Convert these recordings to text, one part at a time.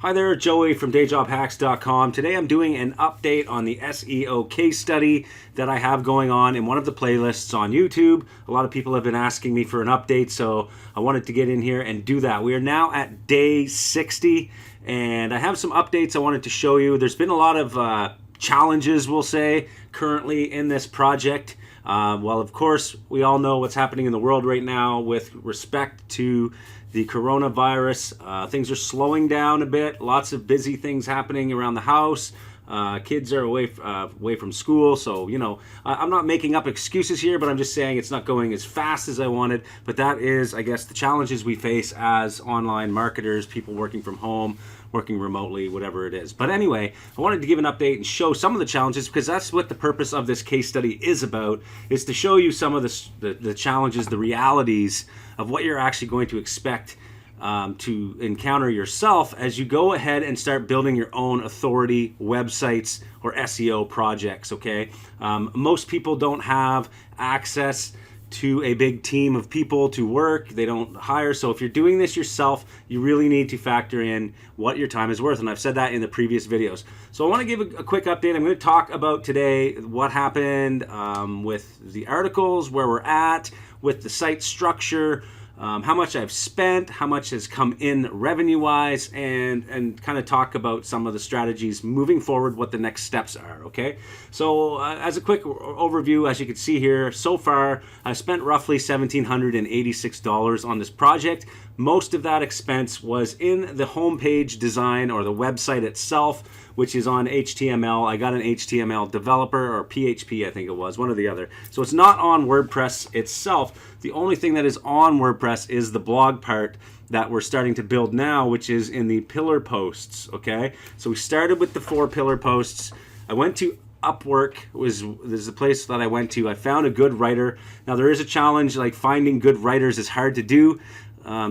Hi there, Joey from dayjobhacks.com. Today I'm doing an update on the SEO case study that I have going on in one of the playlists on YouTube. A lot of people have been asking me for an update, so I wanted to get in here and do that. We are now at day 60, and I have some updates I wanted to show you. There's been a lot of challenges, we'll say, currently in this project. Well, of course, we all know what's happening in the world right now with respect to the coronavirus. Things are slowing down a bit. Lots of busy things happening around the house. Kids are away from school, so I'm not making up excuses here, but I'm just saying it's not going as fast as I wanted. But that is, I guess, the challenges we face as online marketers, people working from home, working remotely, whatever it is. But anyway, I wanted to give an update and show some of the challenges, because that's what the purpose of this case study is about, is to show you some of the challenges, the realities of what you're actually going to expect to encounter yourself as you go ahead and start building your own authority websites or SEO projects, okay? Most people don't have access to a big team of people to work. They don't hire. So if you're doing this yourself, you really need to factor in what your time is worth. And I've said that in the previous videos. So I want to give a quick update. I'm going to talk about today what happened with the articles, where we're at with the site structure, how much I've spent, how much has come in revenue-wise, and kind of talk about some of the strategies moving forward, what the next steps are, okay? So as a quick overview, as you can see here, so far I've spent roughly $1,786 on this project. Most of that expense was in the homepage design or the website itself, which is on HTML. I got an HTML developer, or PHP I think it was, one or the other. So it's not on WordPress itself. The only thing that is on WordPress is the blog part that we're starting to build now, which is in the pillar posts, okay? So we started with the 4 pillar posts. I went to Upwork. This is the place that I went to. I found a good writer. Now there is a challenge, like finding good writers is hard to do.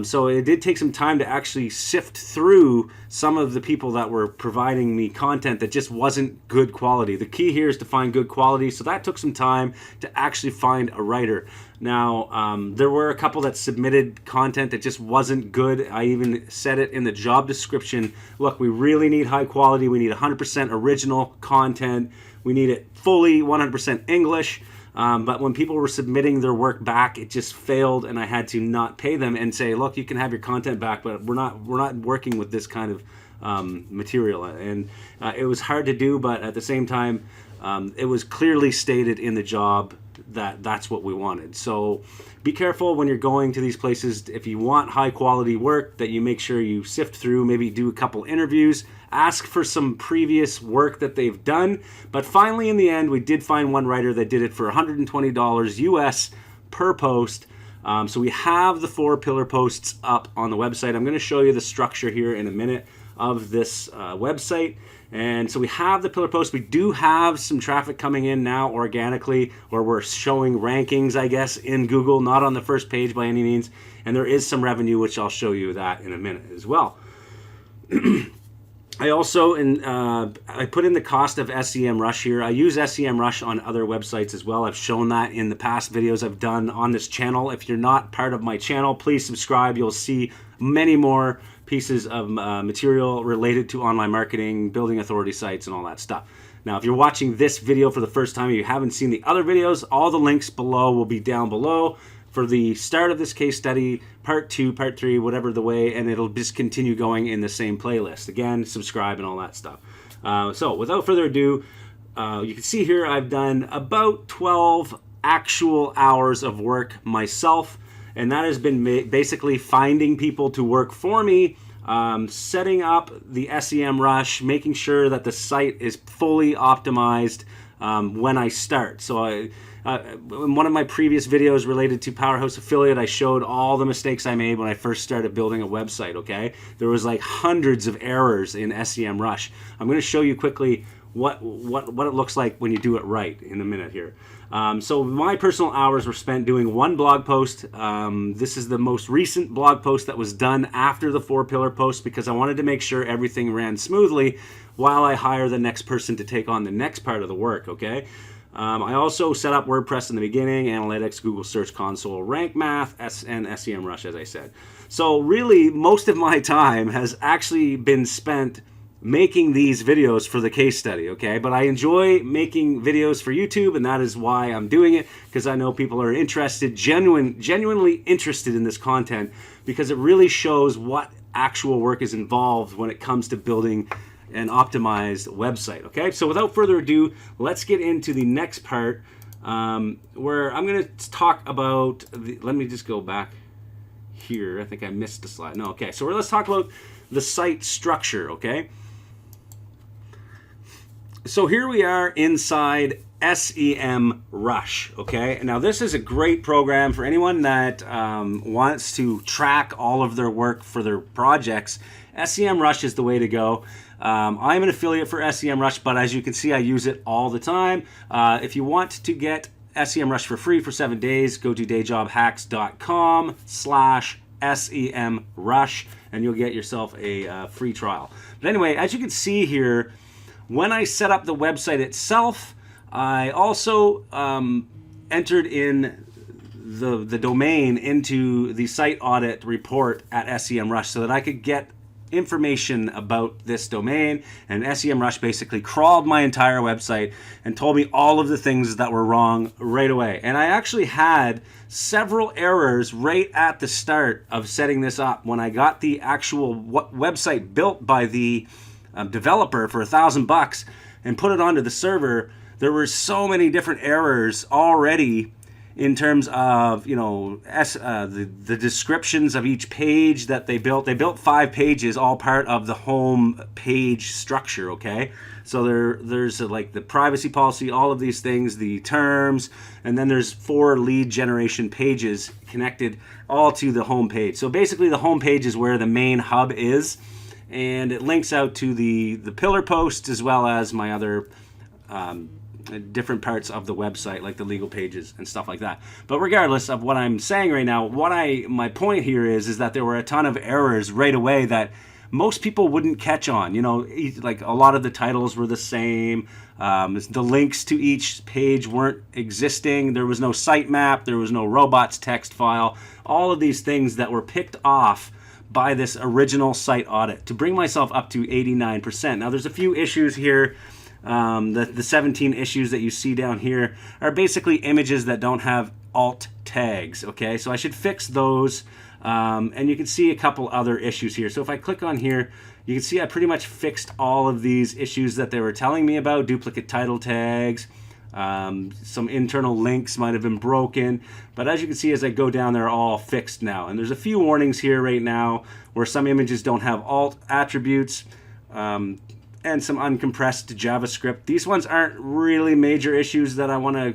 So it did take some time to actually sift through some of the people that were providing me content that just wasn't good quality. The key here is to find good quality, so that took some time to actually find a writer. Now, there were a couple that submitted content that just wasn't good. I even said it in the job description. Look, we really need high quality. We need 100% original content. We need it fully 100% English. But when people were submitting their work back, it just failed, and I had to not pay them and say, look, you can have your content back, but we're not working with this kind of material. And it was hard to do, but at the same time, it was clearly stated in the job that that's what we wanted. So be careful when you're going to these places. If you want high quality work, that you make sure you sift through, maybe do a couple interviews, ask for some previous work that they've done. But finally, in the end, we did find one writer that did it for $120 US per post. So we have the 4 pillar posts up on the website. I'm going to show you the structure here in a minute of this website. And so we have the pillar posts. We do have some traffic coming in now organically, or we're showing rankings, I guess, in Google, not on the first page by any means. And there is some revenue, which I'll show you that in a minute as well. I also, I put in the cost of SEMrush here. I use SEMrush on other websites as well. I've shown that in the past videos I've done on this channel. If you're not part of my channel, please subscribe. You'll see many more pieces of material related to online marketing, building authority sites, and all that stuff. Now, if you're watching this video for the first time and you haven't seen the other videos, all the links below will be down below for the start of this case study, part 2, part 3, whatever the way, and it'll just continue going in the same playlist. Again, subscribe and all that stuff. So without further ado, you can see here I've done about 12 actual hours of work myself, and that has been basically finding people to work for me, setting up the SEMrush, making sure that the site is fully optimized when I start. So in one of my previous videos related to Powerhouse Affiliate, I showed all the mistakes I made when I first started building a website, okay? There was like hundreds of errors in SEMrush. I'm going to show you quickly what it looks like when you do it right in a minute here. So my personal hours were spent doing 1 blog post. This is the most recent blog post that was done after the 4 pillar post, because I wanted to make sure everything ran smoothly while I hire the next person to take on the next part of the work, okay? I also set up WordPress in the beginning, analytics, Google Search Console, Rank Math, and SEMrush, as I said. So really, most of my time has actually been spent making these videos for the case study, okay? But I enjoy making videos for YouTube, and that is why I'm doing it, because I know people are interested, genuinely interested in this content, because it really shows what actual work is involved when it comes to building an optimized website, okay? So without further ado, let's get into the next part, where I'm going to talk about, let me just go back here. I think I missed the slide. No, okay. So let's talk about the site structure, okay? So here we are inside SEMrush, okay? Now this is a great program for anyone that wants to track all of their work for their projects. SEMrush is the way to go. I'm an affiliate for SEMrush, but as you can see, I use it all the time. If you want to get SEMrush for free for 7 days, go to dayjobhacks.com/SEMrush, and you'll get yourself a free trial. But anyway, as you can see here, when I set up the website itself, I also entered in the domain into the site audit report at SEMrush so that I could get information about this domain, and SEMrush basically crawled my entire website and told me all of the things that were wrong right away. And I actually had several errors right at the start of setting this up. When I got the actual website built by the developer for $1,000 and put it onto the server, there were so many different errors already in terms of, you know, the descriptions of each page that they built. They built 5 pages, all part of the home page structure, okay? So there's like the privacy policy, all of these things, the terms, and then there's 4 lead generation pages connected all to the home page. So basically the home page is where the main hub is, and it links out to the pillar posts as well as my other different parts of the website, like the legal pages and stuff like that. But regardless of what I'm saying right now, my point here is that there were a ton of errors right away that most people wouldn't catch on. You know, like a lot of the titles were the same. The links to each page weren't existing. There was no sitemap. There was no robots text file. All of these things that were picked off by this original site audit to bring myself up to 89%. Now there's a few issues here. The 17 issues that you see down here are basically images that don't have alt tags, okay? So I should fix those, and you can see a couple other issues here. So if I click on here, you can see I pretty much fixed all of these issues that they were telling me about. Duplicate title tags, some internal links might have been broken, but as you can see as I go down, they're all fixed now. And there's a few warnings here right now where some images don't have alt attributes, and some uncompressed JavaScript. These ones aren't really major issues that I want to,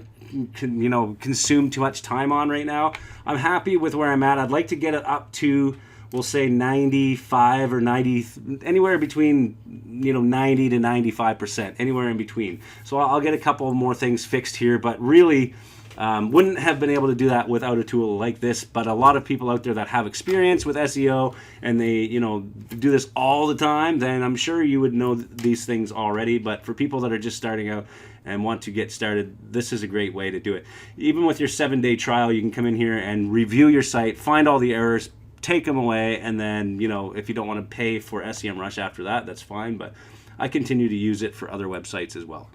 you know, consume too much time on right now. I'm happy with where I'm at. I'd like to get it up to, we'll say 95 or 90, anywhere between, you know, 90 to 95%, anywhere in between. So I'll get a couple more things fixed here, but really wouldn't have been able to do that without a tool like this. But a lot of people out there that have experience with SEO and they, you know, do this all the time, then I'm sure you would know these things already. But for people that are just starting out and want to get started, this is a great way to do it. Even with your 7-day trial, you can come in here and review your site, find all the errors, take them away, and then, you know, if you don't want to pay for SEMrush after that, that's fine. But I continue to use it for other websites as well.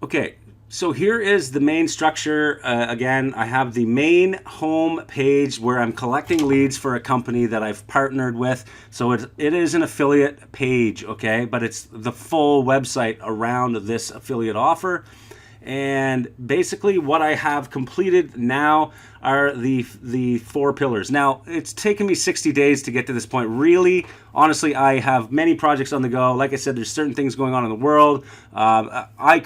Okay. So here is the main structure. Again, I have the main home page where I'm collecting leads for a company that I've partnered with. So it is an affiliate page, okay? But it's the full website around this affiliate offer. And basically what I have completed now are the 4 pillars. Now, it's taken me 60 days to get to this point. Really, honestly, I have many projects on the go. Like I said, there's certain things going on in the world. I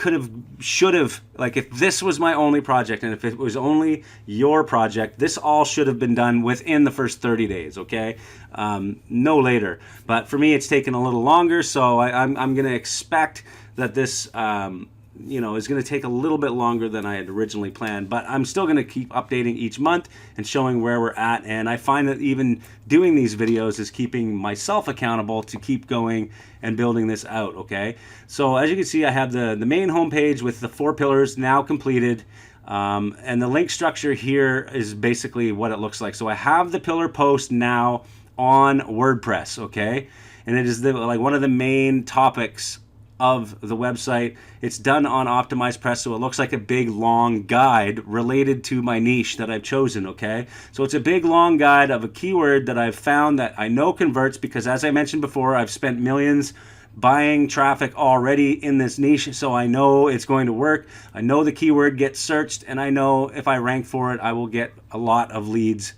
should have, like if this was my only project and if it was only your project, this all should have been done within the first 30 days, okay? No later. But for me, it's taken a little longer, so I'm going to expect that this is going to take a little bit longer than I had originally planned, but I'm still going to keep updating each month and showing where we're at. And I find that even doing these videos is keeping myself accountable to keep going and building this out. Okay, so as you can see, I have the main homepage with the 4 pillars now completed. And the link structure here is basically what it looks like. So I have the pillar post now on WordPress, okay? And it is like one of the main topics of the website. It's done on OptimizePress, so it looks like a big long guide related to my niche that I've chosen, okay? So it's a big long guide of a keyword that I've found that I know converts, because as I mentioned before, I've spent millions buying traffic already in this niche, so I know it's going to work. I know the keyword gets searched, and I know if I rank for it, I will get a lot of leads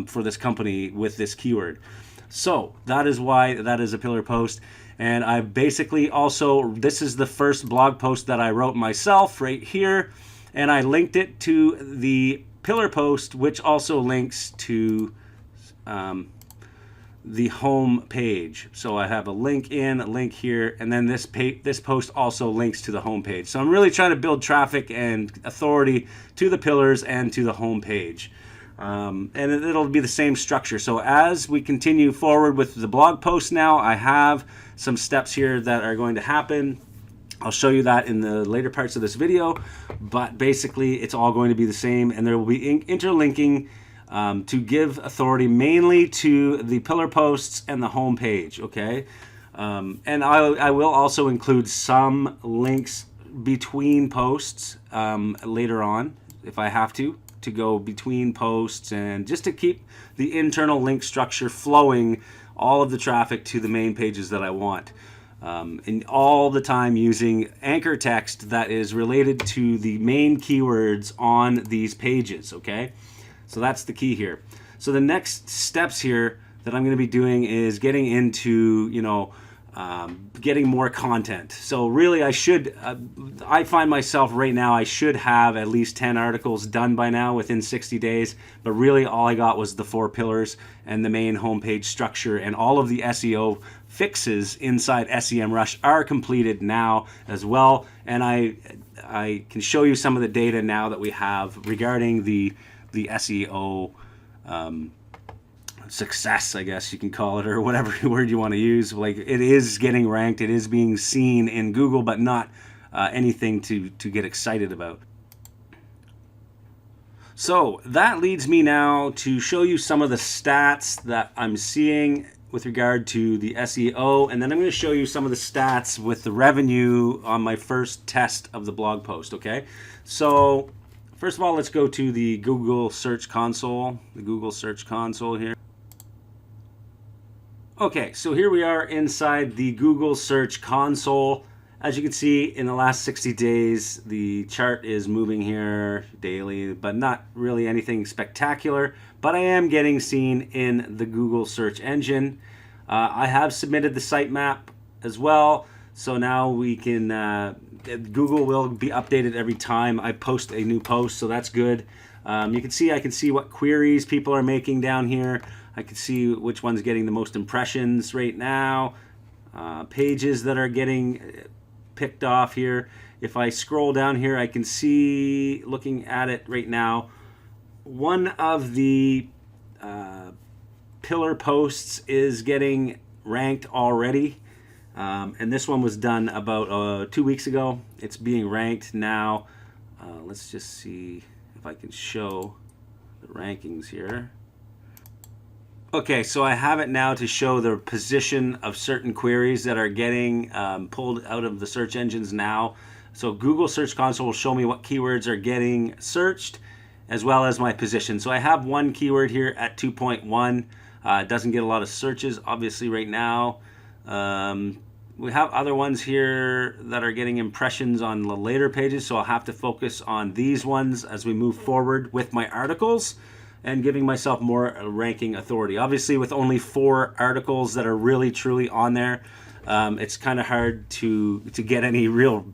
for this company with this keyword. So that is why that is a pillar post. And I basically also, this is the first blog post that I wrote myself right here, and I linked it to the pillar post, which also links to the home page. So I have a link in, a link here, and then this post also links to the home page. So I'm really trying to build traffic and authority to the pillars and to the home page. And it'll be the same structure. So as we continue forward with the blog post now, I have some steps here that are going to happen. I'll show you that in the later parts of this video, but basically it's all going to be the same, and there will be interlinking to give authority mainly to the pillar posts and the home page, okay? And I will also include some links between posts later on if I have to go between posts, and just to keep the internal link structure flowing all of the traffic to the main pages that I want. And all the time using anchor text that is related to the main keywords on these pages, okay? So that's the key here. So the next steps here that I'm going to be doing is getting into, getting more content. So really I find myself right now, I should have at least 10 articles done by now within 60 days, but really all I got was the 4 pillars and the main homepage structure, and all of the SEO fixes inside SEMrush are completed now as well. And I can show you some of the data now that we have regarding the SEO success, I guess you can call it, or whatever word you want to use. Like, it is getting ranked, it is being seen in Google, but not anything to get excited about. So that leads me now to show you some of the stats that I'm seeing with regard to the SEO, and then I'm going to show you some of the stats with the revenue on my first test of the blog post, okay? So first of all, let's go to the Google Search Console, here. Okay, so here we are inside the Google Search Console. As you can see, in the last 60 days, the chart is moving here daily, but not really anything spectacular. But I am getting seen in the Google search engine. I have submitted the sitemap as well, so now we can, Google will be updated every time I post a new post, so that's good. I can see what queries people are making down here. I can see which one's getting the most impressions right now, pages that are getting picked off here. If I scroll down here, I can see, looking at it right now, one of the pillar posts is getting ranked already. And this one was done about 2 weeks ago. It's being ranked now. Let's just see if I can show the rankings here. Okay, so I have it now to show the position of certain queries that are getting pulled out of the search engines now. So Google Search Console will show me what keywords are getting searched, as well as my position. So I have one keyword here at 2.1. It doesn't get a lot of searches, obviously, right now. We have other ones here that are getting impressions on the later pages, so I'll have to focus on these ones as we move forward with my articles and giving myself more ranking authority. Obviously, with only 4 articles that are really truly on there, it's kind of hard to get any real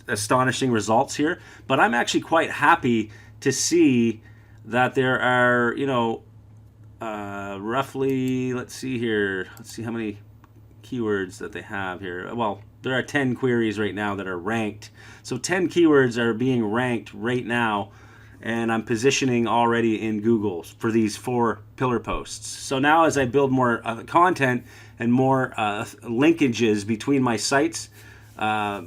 astonishing results here. But I'm actually quite happy to see that there are, roughly, let's see here, let's see how many keywords that they have here. Well, there are 10 queries right now that are ranked. So 10 keywords are being ranked right now, and I'm positioning already in Google for these 4 pillar posts. So now as I build more content and more linkages between my sites,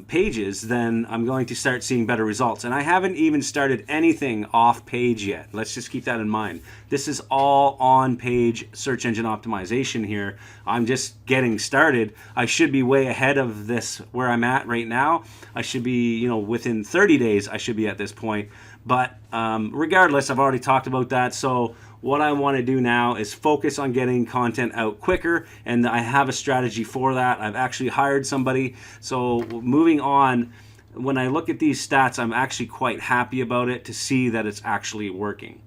pages, then I'm going to start seeing better results. And I haven't even started anything off page yet. Let's just keep that in mind. This is all on page search engine optimization here. I'm just getting started. I should be way ahead of this where I'm at right now. I should be, within 30 days, I should be at this point. But regardless, I've already talked about that. So what I want to do now is focus on getting content out quicker, and I have a strategy for that. I've actually hired somebody. So moving on, when I look at these stats, I'm actually quite happy about it to see that it's actually working.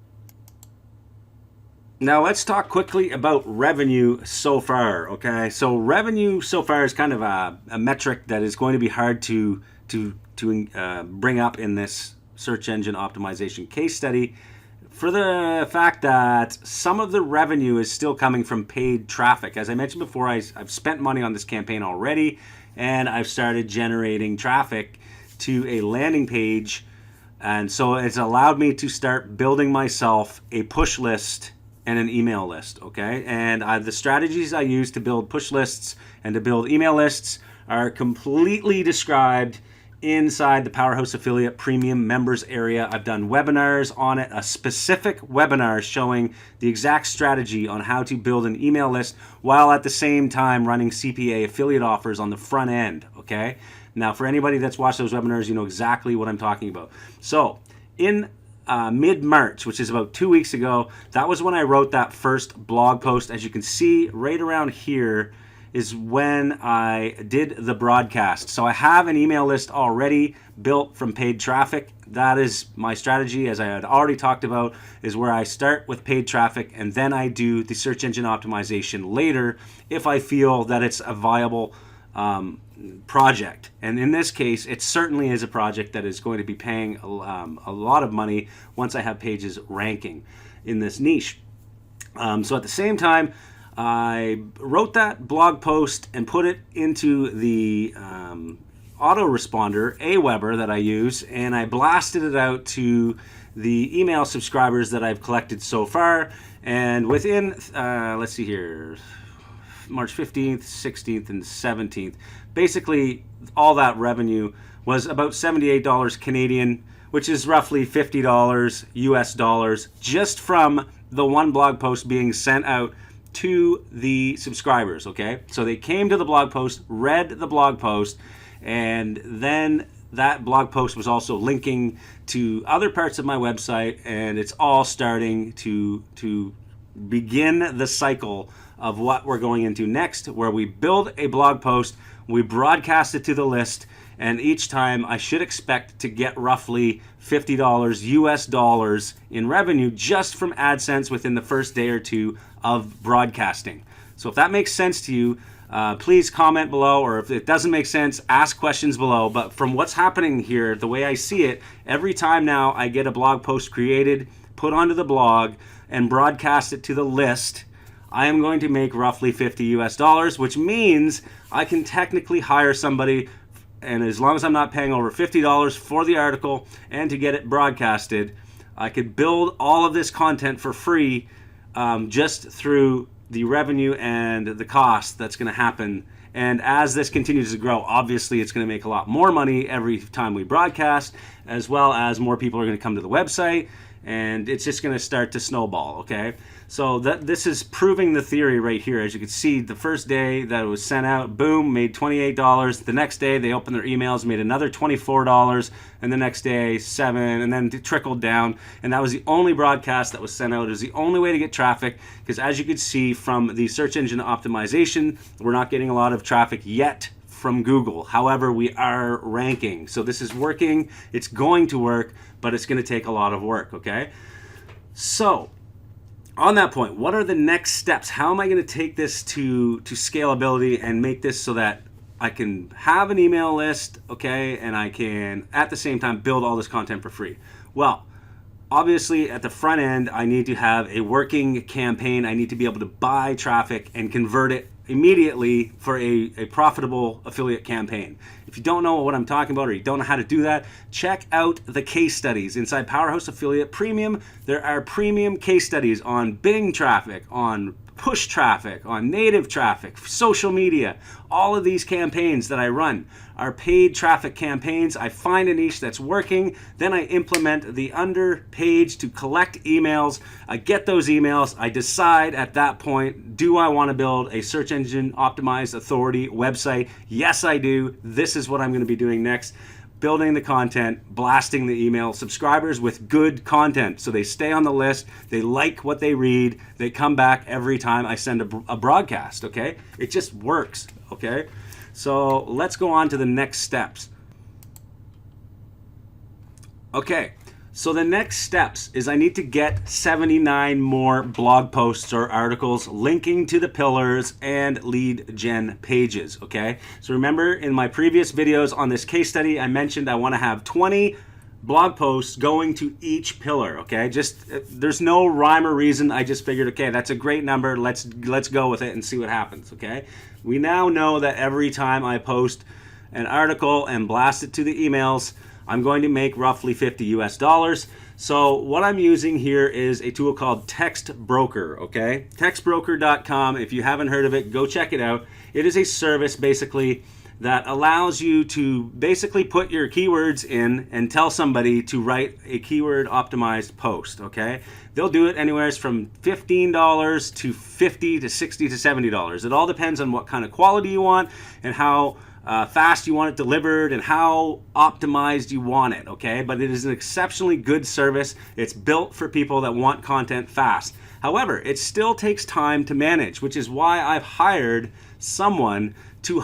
Now let's talk quickly about revenue so far, okay? So revenue so far is kind of a metric that is going to be hard to bring up in this search engine optimization case study, for the fact that some of the revenue is still coming from paid traffic. As I mentioned before, I've spent money on this campaign already, and I've started generating traffic to a landing page, and so it's allowed me to start building myself a push list and an email list, okay? And the strategies I use to build push lists and to build email lists are completely described inside the Powerhouse Affiliate Premium Members area. I've done webinars on it, a specific webinar showing the exact strategy on how to build an email list while at the same time running CPA affiliate offers on the front end, okay? Now, for anybody that's watched those webinars, you know exactly what I'm talking about. So, in mid-March, which is about 2 weeks ago, that was when I wrote that first blog post. As you can see, right around here is when I did the broadcast. So I have an email list already built from paid traffic. That is my strategy, as I had already talked about, is where I start with paid traffic and then I do the search engine optimization later if I feel that it's a viable project. And in this case, it certainly is a project that is going to be paying a lot of money once I have pages ranking in this niche. So at the same time, I wrote that blog post and put it into the autoresponder, Aweber, that I use, and I blasted it out to the email subscribers that I've collected so far. And within, let's see here, March 15th, 16th, and 17th, basically all that revenue was about $78 Canadian, which is roughly $50 US dollars, just from the one blog post being sent out to the subscribers, okay? So they came to the blog post, read the blog post, and then that blog post was also linking to other parts of my website, and it's all starting to begin the cycle of what we're going into next, where we build a blog post, we broadcast it to the list, and each time I should expect to get roughly $50 US dollars in revenue just from AdSense within the first day or two of broadcasting. So if that makes sense to you, please comment below, or if it doesn't make sense, ask questions below. But from what's happening here, the way I see it, every time now I get a blog post created, put onto the blog, and broadcast it to the list, I am going to make roughly $50 US dollars, which means I can technically hire somebody, and as long as I'm not paying over $50 for the article and to get it broadcasted, I could build all of this content for free just through the revenue and the cost that's going to happen. And as this continues to grow, obviously it's going to make a lot more money every time we broadcast, as well as more people are going to come to the website, and it's just going to start to snowball, okay? So this is proving the theory right here. As you can see, the first day that it was sent out, boom, made $28. The next day, they opened their emails, made another $24, and the next day, $7, and then it trickled down. And that was the only broadcast that was sent out. It was the only way to get traffic, because as you can see from the search engine optimization, we're not getting a lot of traffic yet from Google. However, we are ranking. So this is working. It's going to work, but it's going to take a lot of work, okay? So, on that point, what are the next steps? How am I going to take this to scalability and make this so that I can have an email list, okay, and I can, at the same time, build all this content for free? Well, obviously, at the front end, I need to have a working campaign. I need to be able to buy traffic and convert it immediately for a profitable affiliate campaign. If you don't know what I'm talking about or you don't know how to do that, check out the case studies. Inside Powerhouse Affiliate Premium, there are premium case studies on Bing traffic, on push traffic, on native traffic, social media. All of these campaigns that I run are paid traffic campaigns. I find a niche that's working, then I implement the under page to collect emails. I get those emails. I decide at that point, do I want to build a search engine optimized authority website? Yes, I do. This is what I'm going to be doing next. Building the content, blasting the email subscribers with good content so they stay on the list, they like what they read, they come back every time I send a broadcast, okay? It just works, okay? So let's go on to the next steps. Okay, so the next steps is I need to get 79 more blog posts or articles linking to the pillars and lead gen pages, okay? So remember in my previous videos on this case study, I mentioned I want to have 20 blog posts going to each pillar, okay? Just there's no rhyme or reason. I just figured, okay, that's a great number. Let's go with it and see what happens, okay? We now know that every time I post an article and blast it to the emails, I'm going to make roughly $50 US. So what I'm using here is a tool called Text Broker, okay? Textbroker.com. If you haven't heard of it, go check it out. It is a service basically that allows you to basically put your keywords in and tell somebody to write a keyword optimized post, okay? They'll do it anywhere from $15 to $50 to $60 to $70. It all depends on what kind of quality you want and how fast you want it delivered and how optimized you want it, okay? But it is an exceptionally good service. It's built for people that want content fast. However, it still takes time to manage, which is why I've hired someone to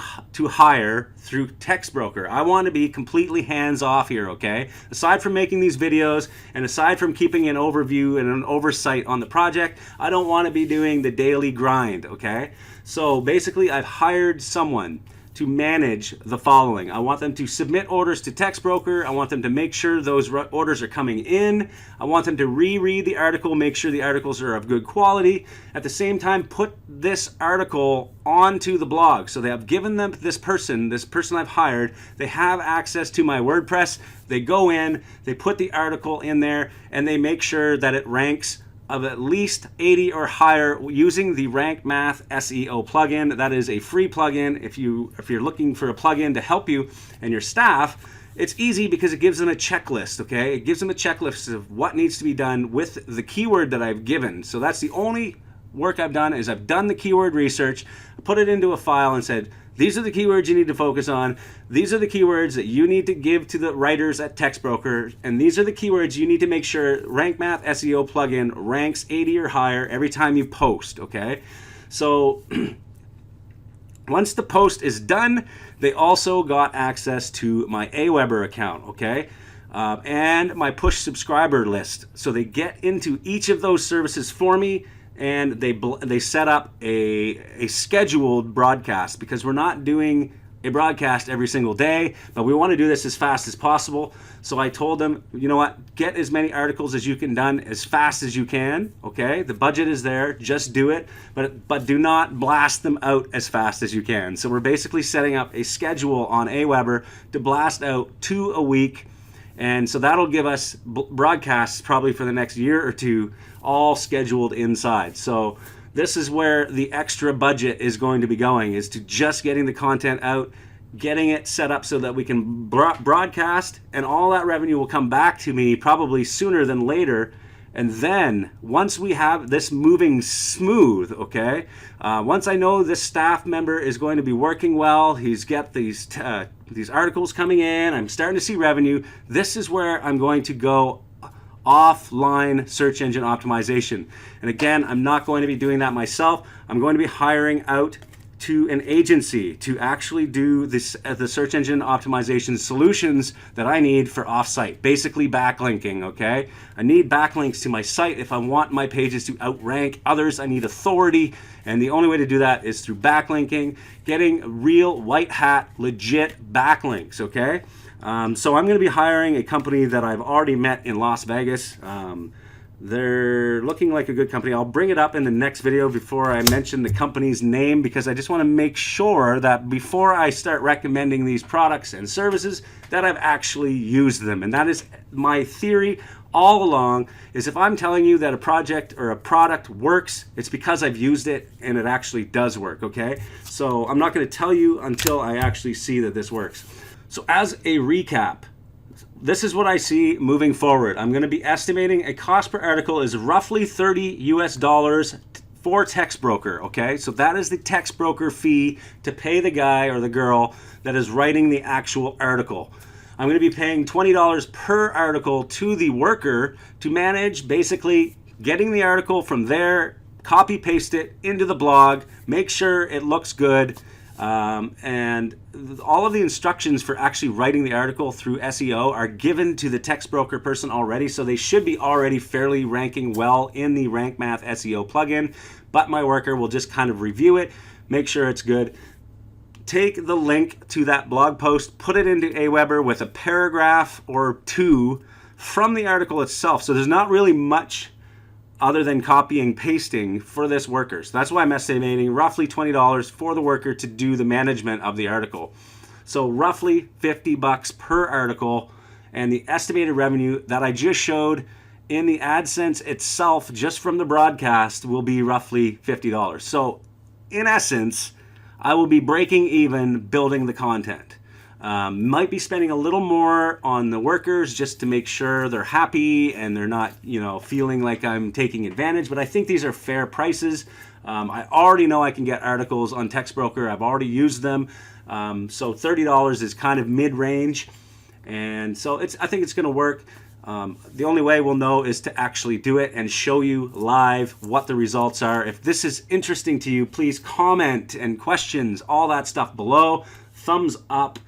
hire through Text Broker. I want to be completely hands-off here, okay? Aside from making these videos and aside from keeping an overview and an oversight on the project, I don't want to be doing the daily grind, okay? So basically, I've hired someone to manage the following. I want them to submit orders to Text Broker. I want them to make sure those orders are coming in. I want them to reread the article, make sure the articles are of good quality. At the same time, put this article onto the blog. So they have given them this person I've hired, they have access to my WordPress. They go in, they put the article in there, and they make sure that it ranks of at least 80 or higher using the Rank Math SEO plugin. That is a free plugin. If you're looking for a plugin to help you and your staff, it's easy because it gives them a checklist, okay? It gives them a checklist of what needs to be done with the keyword that I've given. So that's the only work I've done is I've done the keyword research, put it into a file and said, these are the keywords you need to focus on. These are the keywords that you need to give to the writers at Text Broker. And these are the keywords you need to make sure Rank Math SEO plugin ranks 80 or higher every time you post, okay? So once the post is done, they also got access to my Aweber account, okay? And my push subscriber list. So they get into each of those services for me, and they set up a scheduled broadcast because we're not doing a broadcast every single day, but we want to do this as fast as possible. So I told them, you know what, get as many articles as you can done as fast as you can, okay? The budget is there, just do it, but do not blast them out as fast as you can. So we're basically setting up a schedule on Aweber to blast out 2 a week. And so that'll give us broadcasts probably for the next year or two, all scheduled inside. So this is where the extra budget is going to be going, is to just getting the content out, getting it set up so that we can broadcast, and all that revenue will come back to me probably sooner than later. And then once we have this moving smooth, okay, once I know this staff member is going to be working well, he's got these articles coming in, I'm starting to see revenue, this is where I'm going to go offline search engine optimization. And again, I'm not going to be doing that myself. I'm going to be hiring out to an agency to actually do this, the search engine optimization solutions that I need for offsite, basically backlinking, okay? I need backlinks to my site if I want my pages to outrank others. I need authority, and the only way to do that is through backlinking, getting real white hat, legit backlinks, okay? So I'm going to be hiring a company that I've already met in Las Vegas. They're looking like a good company. I'll bring it up in the next video before I mention the company's name, because I just want to make sure that before I start recommending these products and services that I've actually used them. And that is my theory all along, is if I'm telling you that a project or a product works, it's because I've used it and it actually does work, okay? So I'm not going to tell you until I actually see that this works. So as a recap, this is what I see moving forward. I'm going to be estimating a cost per article is roughly $30 US for text broker, okay? So that is the text broker fee to pay the guy or the girl that is writing the actual article. I'm going to be paying $20 per article to the worker to manage basically getting the article from there, copy paste it into the blog, make sure it looks good, and all of the instructions for actually writing the article through SEO are given to the text broker person already, so they should be already fairly ranking well in the Rank Math SEO plugin, but my worker will just kind of review it, make sure it's good, take the link to that blog post, put it into Aweber with a paragraph or two from the article itself. So there's not really much other than copying, pasting for this worker. So that's why I'm estimating roughly $20 for the worker to do the management of the article. So roughly $50 per article, and the estimated revenue that I just showed in the AdSense itself, just from the broadcast, will be roughly $50. So in essence, I will be breaking even building the content. Might be spending a little more on the workers just to make sure they're happy and they're not, feeling like I'm taking advantage. But I think these are fair prices. I already know I can get articles on TextBroker. I've already used them. So $30 is kind of mid-range. And so I think it's going to work. The only way we'll know is to actually do it and show you live what the results are. If this is interesting to you, please comment and questions, all that stuff below. Thumbs up,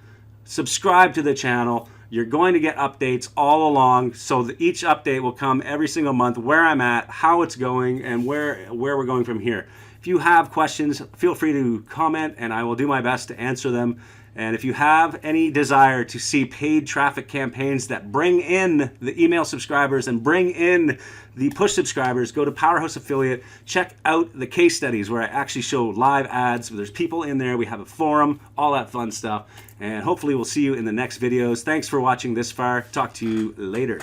subscribe to the channel. You're going to get updates all along, so that each update will come every single month, where I'm at, how it's going, and where we're going from here. If you have questions, feel free to comment and I will do my best to answer them. And if you have any desire to see paid traffic campaigns that bring in the email subscribers and bring in the push subscribers, go to Powerhouse Affiliate, check out the case studies where I actually show live ads. There's people in there, we have a forum, all that fun stuff. And hopefully we'll see you in the next videos. Thanks for watching this far. Talk to you later.